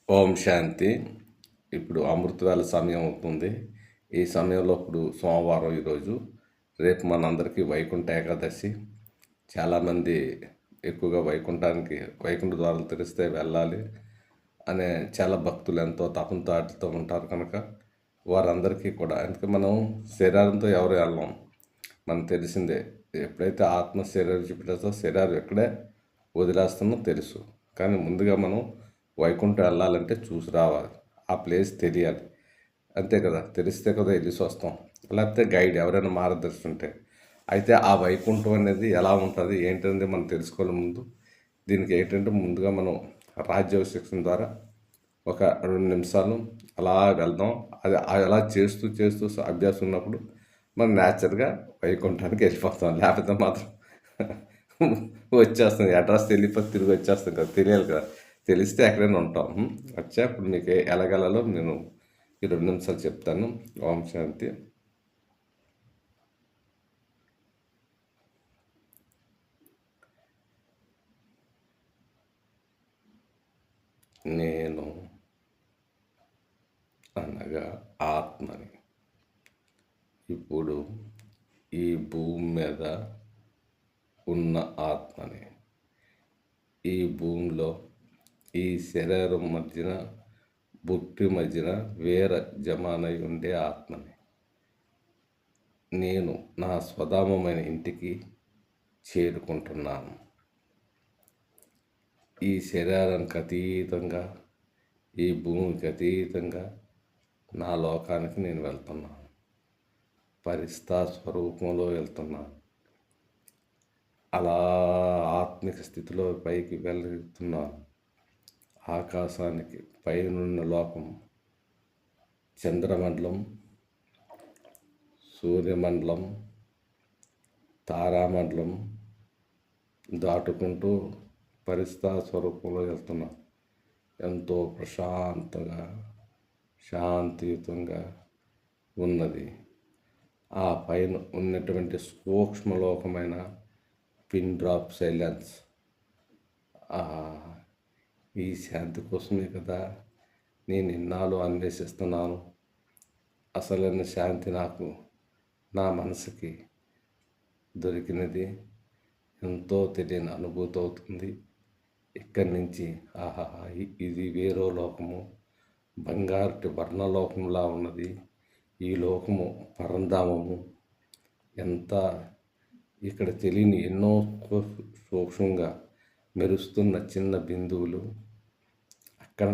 ఓం శాంతి. ఇప్పుడు అమృతవేళ సమయం అవుతుంది. ఈ సమయంలో ఇప్పుడు సోమవారం ఈరోజు. రేపు మనందరికీ వైకుంఠ ఏకాదశి. చాలామంది ఎక్కువగా వైకుంఠ ద్వారాలు తెరిస్తే వెళ్ళాలి అనే చాలా భక్తులు ఎంతో తపంతో ఉంటారు కనుక వారందరికీ కూడా, అందుకే మనం శరీరంతో ఎవరు వెళ్ళాం, మనకు తెలిసిందే. ఎప్పుడైతే ఆత్మ శరీరం చూపెట్టేస్తో శరీరం ఎక్కడే వదిలేస్తామో తెలుసు. కానీ ముందుగా మనం వైకుంఠం వెళ్ళాలంటే చూసి రావాలి, ఆ ప్లేస్ తెలియాలి, అంతే కదా. తెలిస్తే కదా వెళ్ళేసి వస్తాం, లేకపోతే గైడ్ ఎవరైనా మార్గదర్శి ఉంటే. అయితే ఆ వైకుంఠం అనేది ఎలా ఉంటుంది ఏంటనేది మనం తెలుసుకోవాలి ముందు. దీనికి ఏంటంటే ముందుగా మనం రాజ్యోగ శిక్షణ ద్వారా ఒక 2 నిమిషాలు అలా వెళ్దాం. అది అలా చేస్తూ చేస్తూ అభ్యాసం ఉన్నప్పుడు మనం న్యాచురల్గా వైకుంఠానికి వెళ్ళిపోతాం. లేకపోతే మాత్రం వచ్చేస్తాం, అడ్రస్ వెళ్ళిపోతే తిరిగి వచ్చేస్తాం కదా, తెలియాలి కదా. తెలిస్తే ఎక్కడైనా ఉంటాం. వచ్చా ఇప్పుడు మీకు ఎలాగెళ్ళాలో నేను ఈ 2 నిమిషాలు చెప్తాను. ఓం శాంతి. నేను అనగా ఆత్మని. ఇప్పుడు ఈ భూమి మీద ఉన్న ఆత్మని, ఈ భూమిలో ఈ శరీరం మధ్యన బుట్టి మధ్యన వేర జమానై ఉండే ఆత్మని. నేను నా స్వధామమైన ఇంటికి చేరుకుంటున్నాను. ఈ శరీరానికి అతీతంగా, ఈ భూమికి అతీతంగా నా లోకానికి నేను వెళ్తున్నాను. పరిస్థా స్వరూపంలో వెళ్తున్నాను. అలా ఆత్మిక స్థితిలో పైకి వెళ్తున్నాను. ఆకాశానికి పైనున్న లోకం, చంద్రమండలం, సూర్యమండలం, తారామండలం దాటుకుంటూ పరిస్థా స్వరూపంలో వెళ్తున్నాను. ఎంతో ప్రశాంతంగా, శాంతియుతంగా ఉన్నది. ఆ పైన ఉన్నటువంటి సూక్ష్మలోకమైన పిన్ డ్రాప్ సైలెన్స్, ఈ శాంతి కోసమే కదా నేను ఇన్నాళ్ళు అన్వేషిస్తున్నాను. అసలైన శాంతి నాకు నా మనసుకి దొరికినది. ఎంతో తెలియని అనుభూతి అవుతుంది. ఇక్కడి నుంచి ఆహాహా, ఇది వేరే లోకము, బంగారు వర్ణలోకంలా ఉన్నది. ఈ లోకము పరంధామము. ఎంత ఇక్కడ తెలియని ఎన్నో సూక్ష్మంగా మెరుస్తున్న చిన్న బిందువులు,